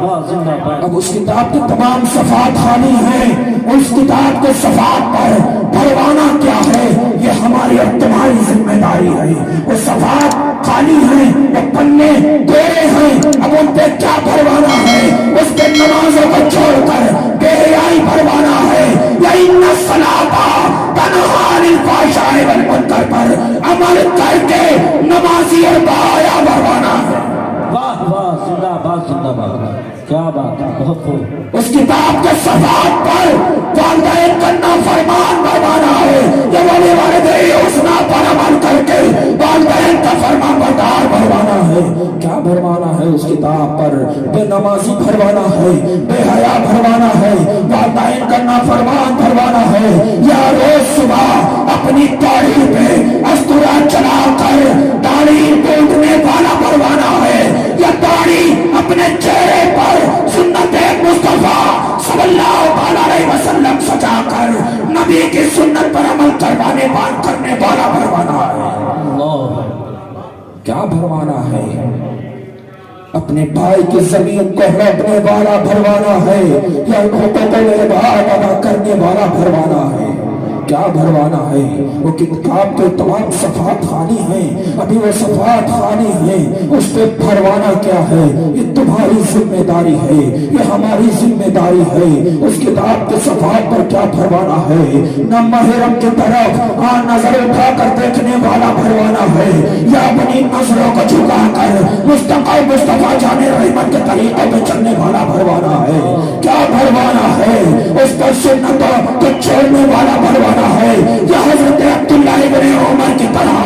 اب اس کتاب کے تمام صفحات خالی ہیں، اس کتاب کے صفحات پر بھروانا کیا ہے یہ ہماری اور تمہاری ذمہ داری ہے۔ وہ صفحات خالی ہیں، وہ پنے کوڑے ہیں، اب ان پہ کیا بھروانا ہے؟ اس پہ نمازوں کو چھوڑ کر بے حیائی بھروانا ہے یا ان الصلاۃ تنہی عن الفحشاء والمنکر پر عمل کر کے نمازی اور باحیا بھروانا ہے۔ واہ واہ، زندہ باد زندہ باد، کیا بات ہے، بہت خوب۔ اس کتاب کے صفحات پر والدین کا نافرمان بھروانا ہے یا ولی والدین حسنہ پر عمل کر کے والدین کا فرمان بردار بھروانا ہے۔ کیا بھروانا ہے اس کتاب پر؟ بے نمازی بھروانا ہے، بے حیا بھروانا ہے، والدین کا نافرمان بھروانا ہے، یا روز صبح اپنی داڑھی پہ استورا چلا کر داڑھی ڈونڈنے والا بھروانا ہے، یا داڑھی اپنے چہرے پر سنت مصطفیٰ صلی اللہ علیہ وسلم سجا کر نبی کی سنت پر عمل کرنے والا بھروانا ہے۔ کیا بھروانا ہے؟ اپنے بھائی کی زمین کو ہڑپنے والا بھروانا ہے یا حقوق العباد ادا کرنے والا بھروانا ہے؟ کیا بھروانا ہے؟ وہ کتاب کے تمام صفحات خالی ہیں، ابھی وہ صفحات خالی ہیں، اس پہ بھروانا کیا ہے؟ یہ تمہاری ذمہ داری ہے، یہ ہماری ذمہ داری ہے۔ اس کتاب کے صفحات پر کیا بھروانا ہے؟ نہ محرم کی طرف نظر اٹھا کر دیکھنے والا بھروانا ہے یا اپنی نظروں کو جھکا کر مصطفیٰ جان رحمت کے طریقوں پہ چلنے والا بھروانا ہے۔ کیا بھروانا ہے؟ اس پر سنتوں کو چھوڑنے والا بھروانا ہے یا حضرت عبداللہ ابن عمر کی طرح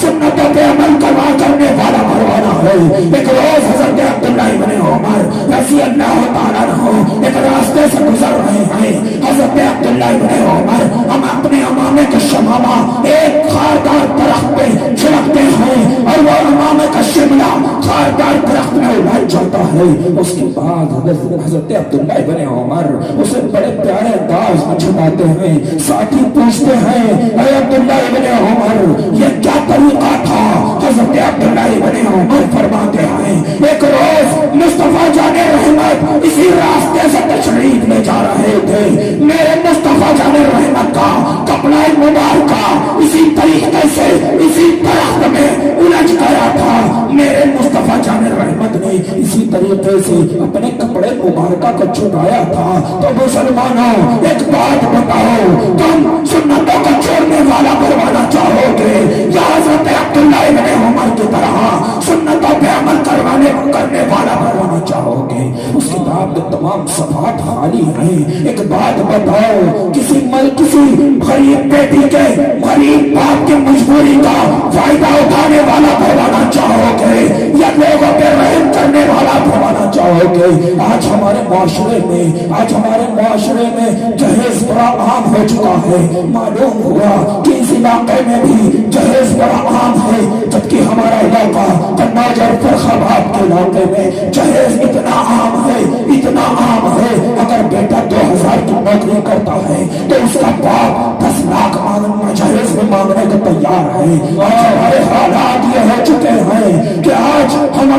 سنتوں پہ عمل کرنے والا بھروانا ہے؟ ایک روز حضرت عبداللہ ابن عمر رضی اللہ تعالیٰ عنہ ایک راستے سے گزر رہے ہیں۔ حضرت عبداللہ ابن عمر ہم اپنے امامے کا شمامہ ایک خاردار درخت پہ چھڑکتے ہیں اور وہ امامے کا شملہ خاردار درخت میں الجھ جاتا ہے۔ اس کے بعد حضرت عبداللہ ابن عمر اسے بڑے پیارے انداز میں چھپاتے ہیں، ساتھی پوچھتے ہیں اے عبداللہ ابن عمر یہ کیا طریقہ تھا؟ حضرت عبداللہ ابن عمر فرماتے ہیں ایک روز مصطفیٰ جان رحمت اسی راستے سے تشریف لے جا رہے تھے، میرے مصطفیٰ جان رحمت کا کپڑا مبارکہ اسی طریقے سے اسی درخت میں الجھ گیا تھا، میرے مصطفیٰ جان رحمت نے اسی طریقے سے اپنے کپڑے مبارکہ کو چھپایا تھا۔ تو مسلمانوں ایک بات بتاؤ، تم سنتوں کو چھوڑنے والا بھروانا چاہو گے یا حضرت عبداللہ ابن عمر کی طرح سنتوں پہ عمل کرنے والا بھروانا چاہو گے؟ اس کتاب کے تمام صفحات خالی ہیں۔ ایک بات بتاؤ، کسی غریب بیٹی کے غریب باپ کی مجبوری کا فائدہ اٹھانے والا بھروانا چاہو گے یا لوگوں پہ رحم کرنے والا بھروانا چاہو گے؟ آج ہمارے معاشرے میں جہیز بڑا عام ہو چکا ہے، معلوم ہوا کہ اس علاقے میں بھی جہیز بڑا عام ہے، جبکہ ہمارا علاقہ کناج اور فرخ آباد کے علاقے میں جہیز اتنا عام ہے اگر بیٹا 2000 کی نوکری کرتا ہے تو اس کا باپ 10 لاکھ جہیز میں مانگنے کو تیار ہے۔ آج ہمارے حالات یہ ہو چکے ہیں کہ آج ہم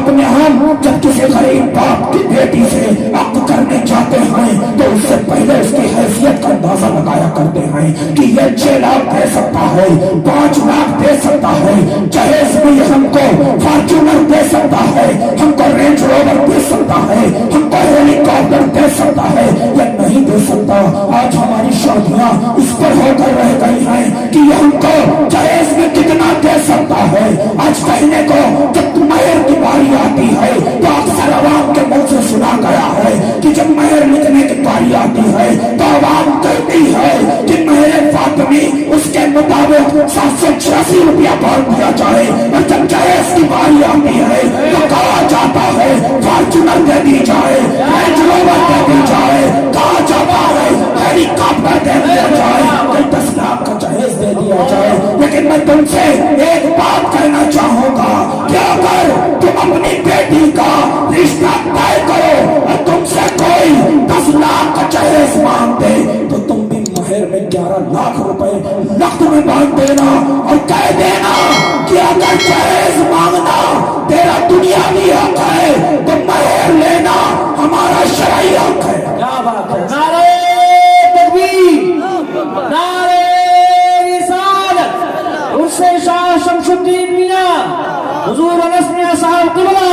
جب کسی غریب باپ کی بیٹی سے عقد کرنے جاتے ہیں تو اس سے پہلے اس کی حیثیت کا اندازہ لگایا کرتے ہیں کہ یہ 6 لاکھ دے سکتا ہے، 5 لاکھ دے سکتا ہے، جہیز میں ہم کو فارچونر دے سکتا ہے، ہم کو رینج روور دے سکتا ہے، ہم کو ہیلی کاپٹر دے سکتا ہے یا نہیں دے سکتا۔ آج ہماری شادیاں اس پر ہو کر رہ گئی ہیں کہ ہم کو جہیز میں کتنا دے سکتا ہے۔ آج کہنے کو جب مہر کی باری آتی ہے تو اکثر عوام کے منہ سے سنا گیا ہے کہ جب مہر لکھنے کی باری آتی ہے تو عوام کہتی ہے کہ مہر فاطمی اس کے مطابق 786 روپیہ بھر دیا جائے، اور جب جہیز کی باری آتی ہے تو کہا جاتا ہے فارچونر دے دی جائے، رینج روور دے دی جائے، کہا جاتا ہے ہیلی کاپٹر دے دیا جائے، 10 لاکھ کا جہیز دے دیا جائے۔ لیکن میں تم سے ایک بات کہنا چاہوں گا کہ اگر تم اپنی بیٹی کا رشتہ طے کرو اور تم سے کوئی 10 لاکھ کا جہیز مانگ دے تو تم بھی مہر میں 11 لاکھ روپے نقد میں باندھ دینا اور کہہ دینا کہ اگر جہیز مانگنا تیرا دنیاوی حق ہے تو مہر لینا ہمارا शमसुद्दीन मियां हुजूर अनस मियां साहब क़िबला,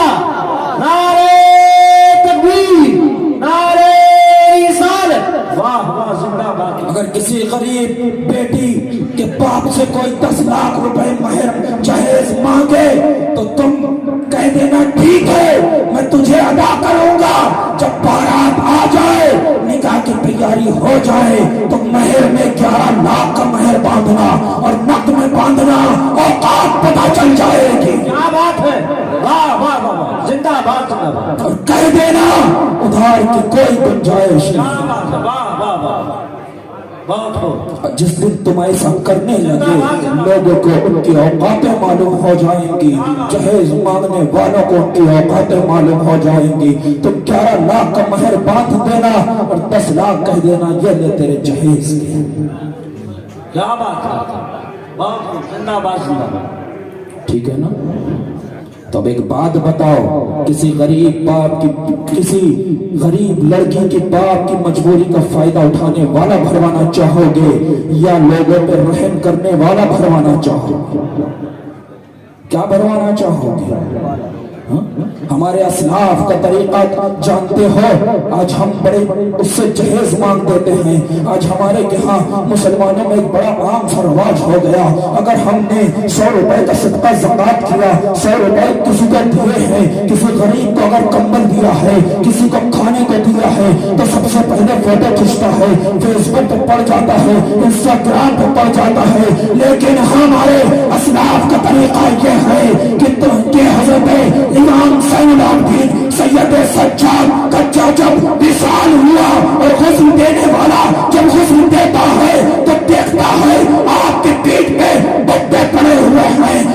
नारे तकबीर, नारे रिसालत, वाह वाह जिंदाबाद। अगर किसी गरीब बेटी के बाप से कोई 10 लाख रुपए महर जहेज मांगे तो तुम कह देना ठीक है, मैं तुझे अदा करूंगा। जब बारात आ जाए, निकाह की तैयारी हो जाए, तो महर में 11 लाख का महर बांधना और नक में बांधना औकात पता चल जाएगी। क्या बात है, वाह वाह वाह, जिंदाबाद जिंदाबाद। और कह देना उधार की कोई गुंजाइश क्या नहीं। बात है, वाह वाह वाह, बहुत हो। जिस दिन तुम ऐसा करने लगे, लोगों को उनकी औकातें मालूम हो जाएंगी, जहेज मांगने वालों को उनकी औकातें मालूम हो जाएंगी। तुम 11 लाख का महर बांध देना और 10 लाख कह देना ये ले तेरे जहेज के। क्या बात है, बहुत हो, जिंदाबाद जिंदाबाद। ठीक है ना? तब एक बात बताओ, किसी गरीब बाप की, किसी गरीब लड़की के बाप की मजबूरी का फायदा उठाने वाला भरवाना चाहोगे या लोगों पर रहम करने वाला भरवाना चाहोगे? क्या भरवाना चाहोगे? हमारे असलाफ का तरीका जानते हो, आज हम बड़े उससे जहेज मांग देते हैं। आज हमारे यहाँ मुसलमानों में एक बड़ा आम सा रवाज हो गया, अगर हमने 100 रुपए का सदका ज़कात किया, 100 रुपए किसी को दिए हैं, किसी गरीब को अगर कंबल दिया है, किसी को खाने को दिया है, तो सबसे पहले फोटो खींचता है, फेसबुक पे पड़ जाता है, इंस्टाग्राम पे पड़ जाता है। लेकिन हमारे असलाफ का तरीका यह है कि तुमके हजरत इमाम ज़ैनुल आबिदीन सैयद सज्जाद का जब विशाल हुआ और हुस्न देने वाला जब हुस्न देता है तो देखता है आपके पीठ पे बट्टे पड़े हुए हैं।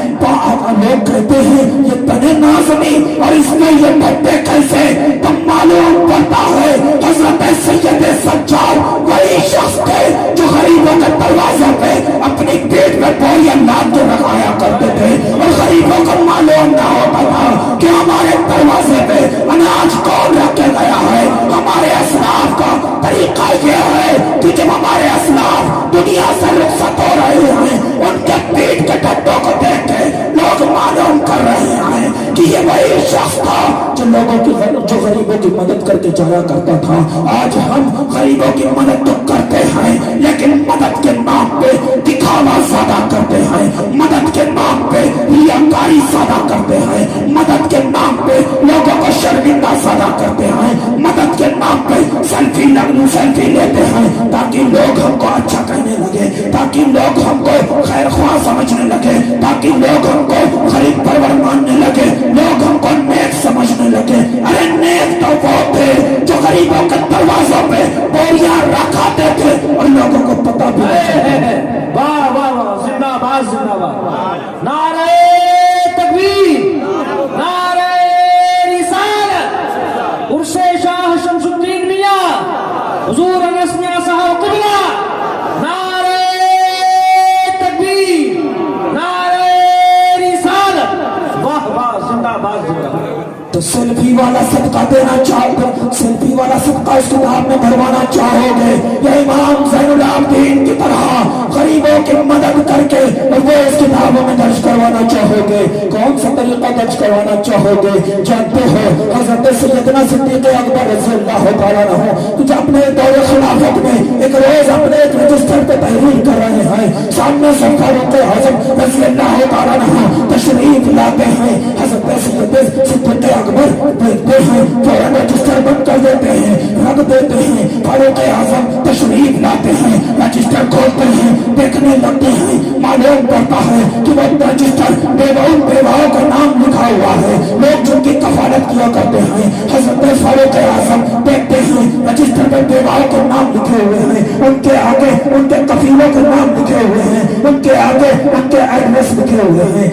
लोग कहते हैं ये तने नाज़मी और इसमें ये बट्टे कैसे, तब मालूम पड़ता है हजरत सैयद सज्जाद वही शख्स थे जो गरीबों के दरवाजे पे अपनी पीठ में बोरियां लाद के रखाया करते थे और गरीबों को मालूम ना होता था कि हमारे दरवाजे पे अनाज कौन रख के गया है। हमारे असलाफ का तरीका यह है कि जब हमारे असलाफ दुनिया से रुखसत हो रहे हैं, उनके पीठ के डब्बों को देख के लोग मालूम कर रहे हैं कि ये वही शख्स था जो लोगों की, जो गरीबों की मदद करके जाया करता था। आज हम गरीबों की मदद तो करते हैं, लेकिन मदद के नाम पे दिखावा ज्यादा करते हैं, मदद के नाम पे रियाकारी ज्यादा करते हैं, मदद के नाम पे लोगों को शर्मिंदा ज्यादा करते हैं, मदद के नाम पे सेल्फी लेते हैं ताकि लोग हमको अच्छा कहने लगे, ताकि लोग हमको खैर ख्वाह समझने लगे, ताकि लोग हमको गरीब परवर मानने लगे, लोग हमको नेक समझने लगे। अरे नेक तो वो थे जो गरीबों के दरवाजों पे बोरियां रखाते थे और लोगों को पता भी नहीं। वाह वाह वाह, जिंदाबाद जिंदाबाद, नारे तकबीर, नारे रिसालत, उर्से शाह शमसुद्दीन मियां हुजूर अनस मियां साहब क़िबला, नारे तकबीर, नारे रिसालत, वाह वाह, जिंदाबाद जिंदाबाद। तो सेल्फी वाला सदका देना चाहोगे, सेल्फी वाला सदका इस किताब में भरवाना चाहोगे या इमाम ज़ैनुल आबिदीन की तरह गरीबों की मदद करके वो इस किताबों में दर्ज करवाना चाहोगे? कौन सा तरीका दर्ज करवाना चाहोगे? जानते हो हजरत सैयदना सिद्दीक़ अकबर रज़ियल्लाहु तआला अन्हु जो अपने दौर खिलाफत में एक रोज अपने एक रजिस्टर पे तहरीर कर रहे हैं, सामने से फारूक आज़म रज़ियल्लाहु तआला अन्हु तशरीफ लाते हैं। हजरत सैयद सिद्दीक़ अकबर देखते हैं, फौरन रजिस्टर बंद कर देते हैं, रख देते हैं। फारूक आज़म तशरीफ लाते हैं, रजिस्टर खोलते हैं, देखने लगते हैं, मालूम पड़ता है कि वो रजिस्टर बेवाओं का नाम लिखा हुआ है, लोग जिनकी कफालत किया करते हैं। हजरत फारूक आज़म देखते हैं रजिस्टर पर बेवाओं के नाम लिखे हुए हैं, उनके आगे उनके कफीलों के नाम लिखे हुए हैं, उनके आगे उनके एड्रेस लिखे हुए हैं।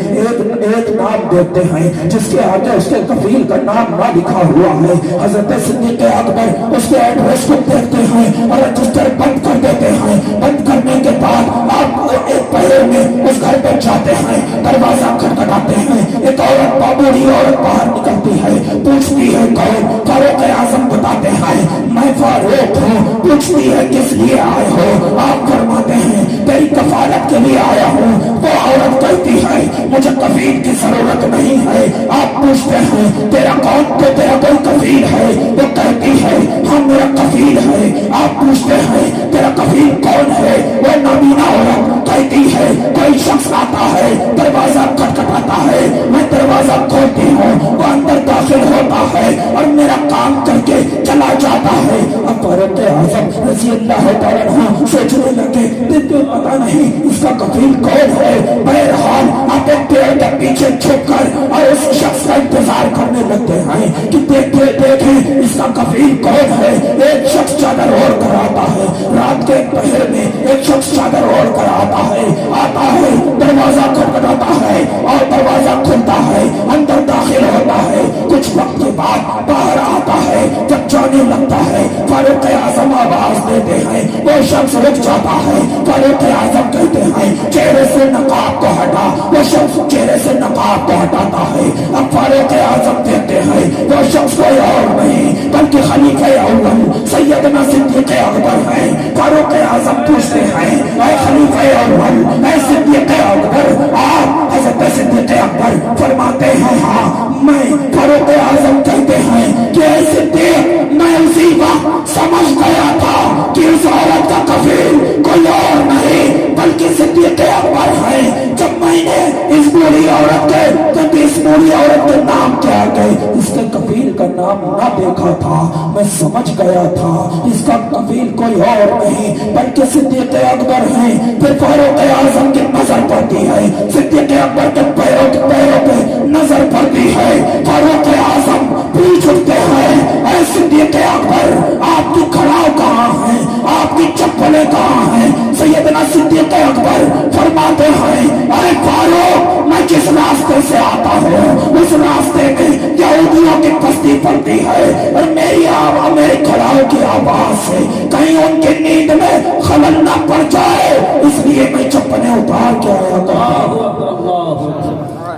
एक नाम देखते हैं जिसके आगे उसके कफील का नाम ना लिखा हुआ है। हजरत सिद्दीक़ अकबर उसके एड्रेस को देखते हैं और रजिस्टर बंद कर देते हैं। बंद करने के बाद आप एक पहर में उस घर पर जाते हैं, दरवाजा खटखटाते हैं, एक औरत, बाबूरी औरत बाहर निकलती है, पूछती है कौन? फारूक आज़म बताते हैं मैं फारूक हूँ। पूछती है किस लिए आए हो? आप फरमाते हैं तेरी कफालत के लिए आया हूँ। वो औरत कहती है मुझे कफील की जरूरत नहीं है। आप पूछते हैं तेरा कौन, तो तेरा कोई कफील है? वो कहती है हाँ मेरा कफील है। आप पूछते हैं तेरा कफील कौन है? वो नाबीना औरत कहती है कोई शख्स आता है, दरवाजा खटखटाता है, मैं दरवाजा खोलती हूँ, वो अंदर दाखिल होता है और मेरा काम करके चला जाता है। अब फारूक आज़म रज़ी अल्लाह तआला अन्हु सोचने लगे तो पता नहीं इसका कफील कौन है। बहरहाल आप एक पेड़ के पीछे छुप कर और उस शख्स का इंतजार करने लगते हैं कि देखे इसका कफील कौन है। एक शख्स चादर ओढ़ कर आता है, रात के पहर में एक शख्स चादर ओढ़ कर आता है, दरवाजा खटखटाता है और दरवाजा खुलता है, अंदर दाखिल होता है। कुछ वक्त के बाद बाहर आता है, जब जाने लगता है फारूक आज़म आवाज देते हैं, वो शख्स रुक जाता है। फारूक आज़म कहते हैं चेहरे से नकाब को हटा, वो शख्स चेहरे से नकाब को हटाता है। अब फारूक आज़म कहते हैं वो शख्स कोई और नहीं बल्कि खलीफे अव्वल सैयदना सिद्दीक़ अकबर है। फारूक आज़म पूछते हैं ऐ खलीफे अव्वल, ऐ सिद्दीक़ अकबर, आप हज़रत सिद्दीक़ अकबर? फरमाते हैं हाँ मैं। फारूक आज़म कहते हैं कि ऐ सिद्दीक़ मैं उसी वक्त समझ गया था कि उस औरत का कफील कोई और नहीं बल्कि सिद्दीक़ अकबर है। जब मैंने इस बूढ़ी औरत के नाम के आगे इसके कफील का नाम ना देखा था, मैं समझ गया था इसका कफील कोई और नहीं बल्कि सिद्दीक़ अकबर है। फिर फारूक आज़म की नजर पड़ती है, सिद्दीक़ अकबर के पैरों पे नजर पड़ती है। फारूक आज़म पूछ उठते हैं ऐ सिद्दीक़ अकबर आपकी खड़ाव कहाँ है, आपकी चप्पलें कहाँ हैं? सैयदना सिद्दीक़ अकबर फरमाते हैं अरे फारूक मैं जिस रास्ते से आता हूँ उस रास्ते में यहूदियों की बस्ती पड़ती है और मेरी खड़ाव की आवाज से कहीं उनकी नींद में खलल न पड़ जाए, इसलिए मैं चप्पलें उतार के आया करता।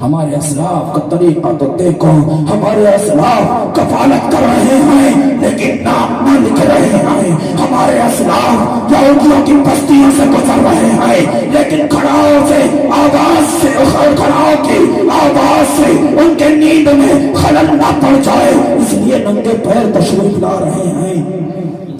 हमारे असलाफ का तरीका तो देखो, हमारे असलाफ कफालत कर रहे हैं लेकिन नाम न लिख रहे हैं। हमारे असलाफ यहूदियों की बस्तियों से गुजर रहे हैं लेकिन खड़ाओं की आवाज से उनके नींद में खलल न पड़ जाए, इसलिए नंगे पैर तशरीफ ला रहे हैं।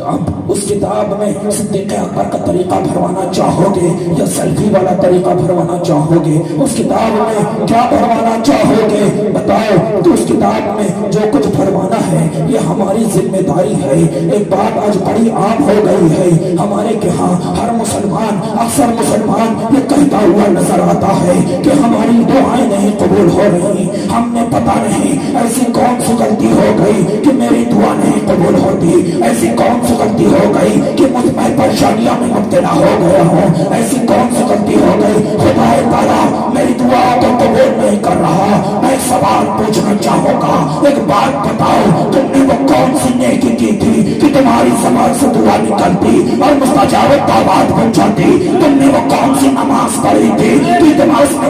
अब उस किताब में सिद्दीक़ अकबर का तरीका भरवाना चाहोगे या सेल्फी वाला तरीका भरवाना चाहोगे? उस किताब में क्या भरवाना चाहोगे बताओ? तो उस किताब में जो कुछ भरवाना है ये हमारी जिम्मेदारी है। एक बात आज बड़ी आम हो गई है हमारे यहाँ, हर मुसलमान अक्सर मुसलमान ये कहता हुआ नजर आता है कि हमारी दुआएं नहीं कबूल हो रही। हमने पता नहीं ऐसी कौन सी गलती हो गई कि मेरी दुआ नहीं कबूल होती, ऐसी कौन सी गलती हो गई कि मुझ में परेशानियों में मुब्तला हो गया हूँ, ऐसी कौन सी गलती हो गई खुदा ताला मेरी दुआ को कबूल नहीं कर रहा। मैं सवाल पूछना चाहूंगा, एक बात बताओ तुमने वो कौन सी नेकी की थी कि तुम्हारी समाज से दुआ निकलती और मुस्तजाब दावत बन जाती? तुमने वो कौन सी नमाज पढ़ी थी कि तुम्हारी नमाज के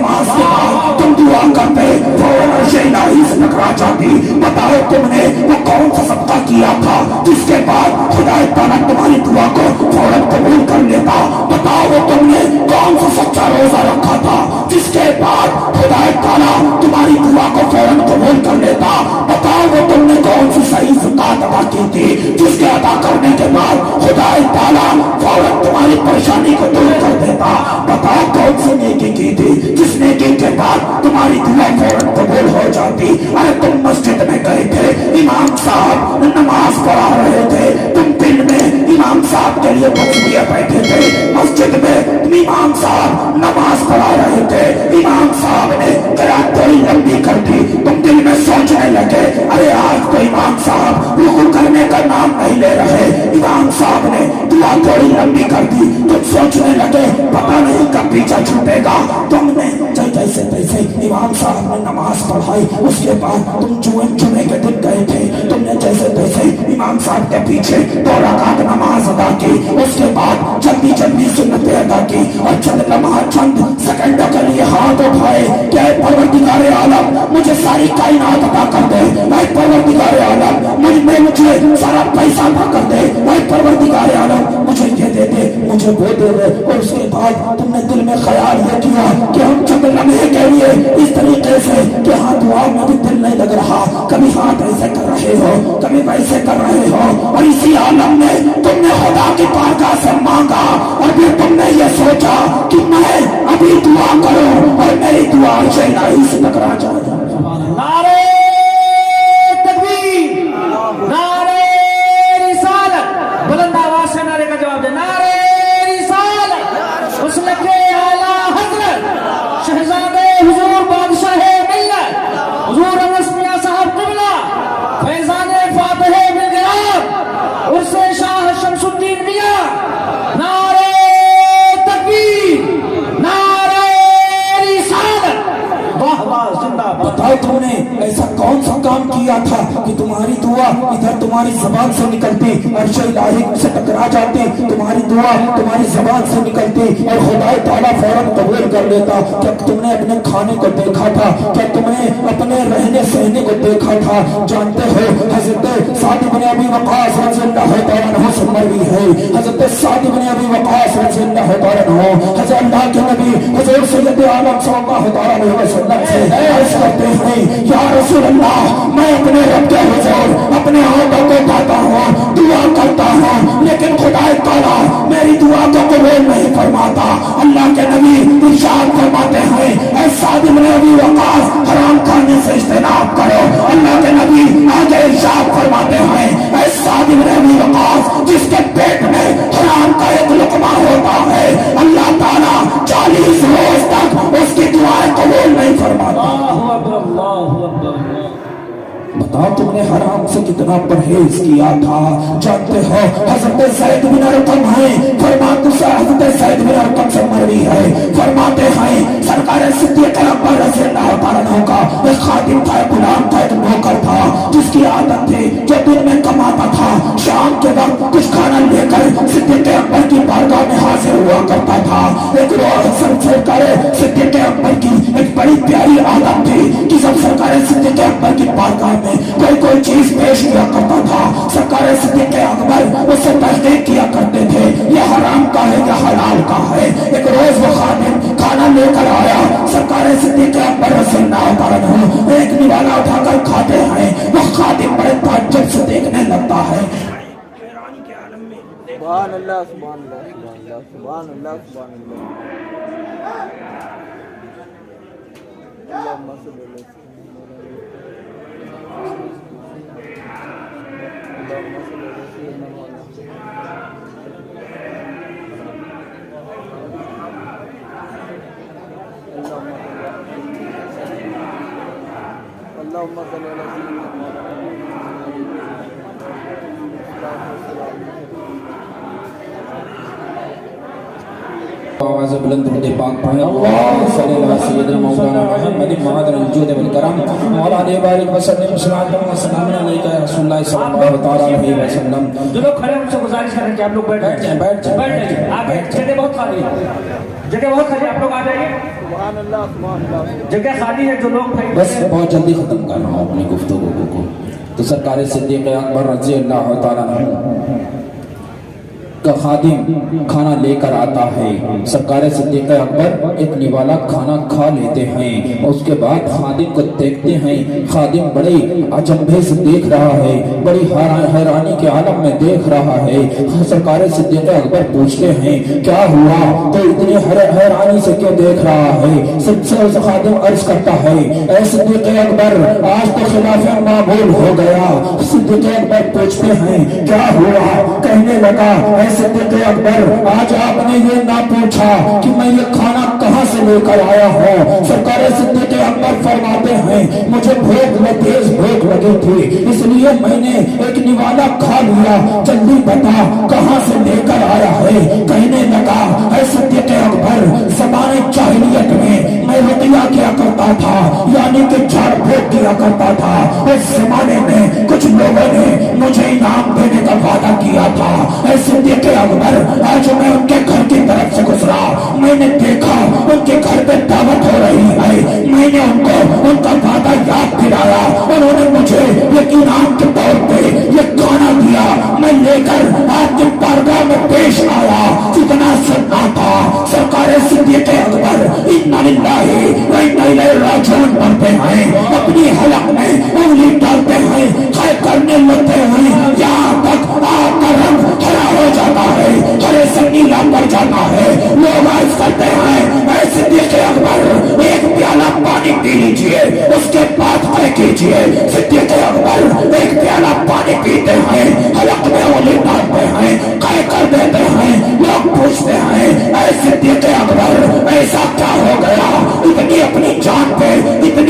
बाद तुम दुआ करते फौरन अर्श इलाही से टकरा जाती? बताओ तुमने वो कौन सा सदका किया था जिसके बाद खुदा ताला तुम्हारी दुआ को फौरन कबूल कर लेता? बताओ वो तुमने कौन सा सच्चा रोजा रखा था जिसके बाद खुदा ताला तुम्हारी दुआ को फौरन कबूल कर लेता? बताओ वो तुमने कौन सी सही ज़कात अदा की थी जिसके अदा करने के बाद खुदा ताला फौरन तुम्हारी परेशानी को दूर कर देता? बताओ कौन सी नेकी की थी जिस नेकी के बाद तुम्हारी दुआ फौरन कबूल हो जाती? अरे तुम मस्जिद में गए थे, इमाम साहब नमाज पढ़ा रहे थे, तुम दिन में इमाम साहब के लिए तस्बीह बैठे थे, मस्जिद में इमाम साहब नमाज पढ़ा रहे थे, इमाम साहब ने क़िरात थोड़ी लंबी कर दी, तुम दिल में सोचने लगे अरे आज तो इमाम साहब रुकू करने का नाम नहीं ले रहे, इमाम साहब ने दुआ थोड़ी लंबी कर दी, तुम सोचने लगे पता नहीं कब पीछा छूटेगा। तुमने जैसे तैसे इमाम साहब ने नमाज पढ़ाई, उसके बाद तुम जुमे के दिन गए थे, तुमने जैसे तैसे इमाम साहब के पीछे 2 रकात नमाज अदा की, उसके बाद जल्दी जल्दी सुन्नतें अदा की और चंद सेकंडों के लिए हाथ उठाए क्या परवरदिगार आलम मुझे सारी कायनात अता कर दे, मैं परवरदिगार आलम مجھے سارا پیسہ نہ کر دے، اے پروردگار عالم مجھے یہ دے دے، مجھے وہ دے دے۔ اور اس کے بعد تم نے دل میں خیال یہ کیا کہ ہم چند لمحے کے لیے اس طریقے سے کہ ہاں دعا میں بھی دل نہیں لگ رہا، کبھی ہاتھ ایسے کر رہے ہو کبھی ویسے کر رہے ہو، اور اسی عالم میں تم نے خدا کی بارگاہ سے مانگا، اور پھر تم نے یہ سوچا کہ میں ابھی دعا کروں اور میری دعا عرش الہی سے ٹکرا جائے۔ نعرے تکبیر، نعرے رسالت، بلند آواز سے نعرے کا جواب دے، نعرے رسالت، مسلک اعلیٰ حضرت شہزادے حضور بادشاہ ملت حضور انس میاں صاحب قبلہ فیضان فاتح ملگرام عرس شاہ شمس الدین میاں، نعرے تکبیر، نعرے رسالت، واہ واہ زندہ باد۔ بتاؤ تم نے ایسا کون سا کام کیا تھا کہ تمہاری دعا ادھر تمہاری زبان سے نکلتی عرش الہی سے ٹکرا جاتی، تمہاری دعا تمہاری زبان سے نکلتی اور خدا تعالیٰ فوراً قبول کر لیتا؟ کیا تم نے اپنے کھانے کو دیکھا تھا؟ کیا تم نے اپنے رہنے سہنے کو دیکھا تھا؟ جانتے ہو حضرت سعد بن ابی وقاص رضی اللہ تعالیٰ عنہ سے مروی ہے، حضرت سعد بن ابی وقاص رضی اللہ تعالیٰ عنہ حضرت اللہ کے نبی حضور سید عالم صلی اللہ تعالیٰ علیہ وسلم سے عرض کرتے ہیں یا رسول اللہ میں اپنے رب کے حضور اپنے ہاتھوں کو اٹھاتا ہوں، دعا کرتا ہوں، لیکن خدا تعالیٰ میری دعا کو قبول نہیں فرماتا۔ اللہ کے نبی ارشاد فرماتے ہیں اے سعد بن ابی وقاص حرام کھانے سے اجتناب کرو۔ اللہ کے نبی آگے ارشاد فرماتے ہیں اے سعد بن ابی وقاص جس کے پیٹ میں حرام کا ایک لقمہ ہوتا ہے اللہ تعالیٰ 40 روز تک اس کی دعائیں قبول نہیں فرماتا۔ اللہ اکبر، اللہ اکبر۔ بتاؤ تم نے حرام سے کتنا پرہیز کیا تھا؟ جانتے ہو حضرت زید بن ارقم ہیں، فرماتے حضرت زید بن ارقم سے مروی ہے، فرماتے ہیں سرکار صدیق اکبر رضی اللہ تعالیٰ عنہ کا ایک خادم تھا، ایک غلام تھا، ایک نوکر تھا جس کی عادت تھی جو دن میں کماتا تھا شام کے وقت کچھ کھانا لے کر صدیق اکبر کی بارگاہ میں حاضر ہوا کرتا تھا۔ ایک روز سرکار صدیق اکبر کی ایک بڑی پیاری عادت تھی کہ جب سرکار صدیق اکبر کی بارگاہ میں کوئی چیز پیش کیا کرتا تھا سرکار صدیق اکبر اس سے تصدیق کیا کرتے تھے یہ حرام کا ہے یا حلال کا ہے۔ ایک روز وہ خادم کھانا لے کر آیا، سرکار صدیق اکبر رضی اللہ تعالیٰ عنہ ایک نوالا اٹھا کر کھاتے ہیں، وہ خادم بڑے تعجب سے دیکھنے لگتا ہے۔ سبحان اللہ سبحان اللہ سبحان اللہ سبحان اللہ اللہم صلی اللہ اللہم صلی آواز بلند ہوتے پاک پڑھیں اللہ صلی اللہ سیدنا مولانا محمد معادر الجود والکرم مولا علیہ وآلہ وسلم صلی و سلام علیکہ رسول اللہ صلی اللہ تعالیٰ علیہ وسلم۔ جو لوگ کھڑے ہیں ان سے گزارش کریں کہ آپ لوگ بیٹھ جائیں، بیٹھ جائیں، بیٹھ جائیں، آپ جگہ بہت خالی ہے، جگہ بہت خالی ہے، آپ لوگ آ جائیے، سبحان اللہ جگہ خالی ہے، جو لوگ بس بہت جلدی ختم کر رہا ہوں اپنی گفتگو کو۔ تو سرکار صدیق اکبر رضی اللہ تعالیٰ عنہ کا خادم کھانا لے کر آتا ہے، سرکار صدیق اکبر ایک نوالا کھانا کھا لیتے ہیں، اس کے بعد خادم کو دیکھتے ہیں، خادم بڑے اچنبھے سے دیکھ رہا ہے، بڑی حیرانی کے عالم میں دیکھ رہا ہے۔ سرکار صدیق اکبر پوچھتے ہیں کیا ہوا، تو اتنی حیرانی سے کیوں دیکھ رہا ہے؟ سب سے خادم عرض کرتا ہے اے صدیق اکبر آج تو خلاف معمول ہو گیا۔ صدیق اکبر پوچھتے ہیں کیا ہوا؟ کہنے لگا اے صدیق اکبر آج آپ نے یہ نہ پوچھا کہ میں یہ کھانا کہاں سے لے کر آیا ہوں۔ سرکار صدیق اکبر فرماتے ہیں مجھے تیز بھوک لگی تھی اس لیے میں نے ایک نوالا کھا لیا، جلدی بتا کہاں سے لے کر آیا ہے؟ کہنے لگا اے صدیق اکبر زمانے جاہلیت میں رقیہ کیا کرتا تھا، یعنی کہ جھاڑ پھونک کیا کرتا تھا۔ اس زمانے میں کچھ لوگوں نے مجھے انعام دینے کا وعدہ کیا تھا۔ اے صدیق اکبر آج میں ان کے گھر کی طرف سے گزرا، میں نے دیکھا ان کے گھر پہ دعوت ہو رہی ہے، میں نے ان کو ان کا وعدہ یاد دلایا، انہوں نے مجھے ایک انعام کے طور پہ یہ इन्ना लिल्लाहि व इन्ना इलैहि राजिऊन पढ़ते हैं, अपनी हलक में उंगली डालते हैं, खाए करने लगते हैं, यहाँ तक आग का रंग हरा हो जाता है, हरे से नीला पड़ जाता है। लोग अर्ज करते हैं ऐ सिद्दीक़ अकबर एक प्याला पानी पी लीजिए, उसके बाद तय कीजिए। सिद्दीक़ अकबर एक प्याला पानी पीते हैं, हलक में उंगली डालते हैं, खाए कर देते हैं। लोग पूछते हैं ऐ सिद्दीक़ अकबर ऐसा क्या हो गया, इतनी अपनी जान पे इतनी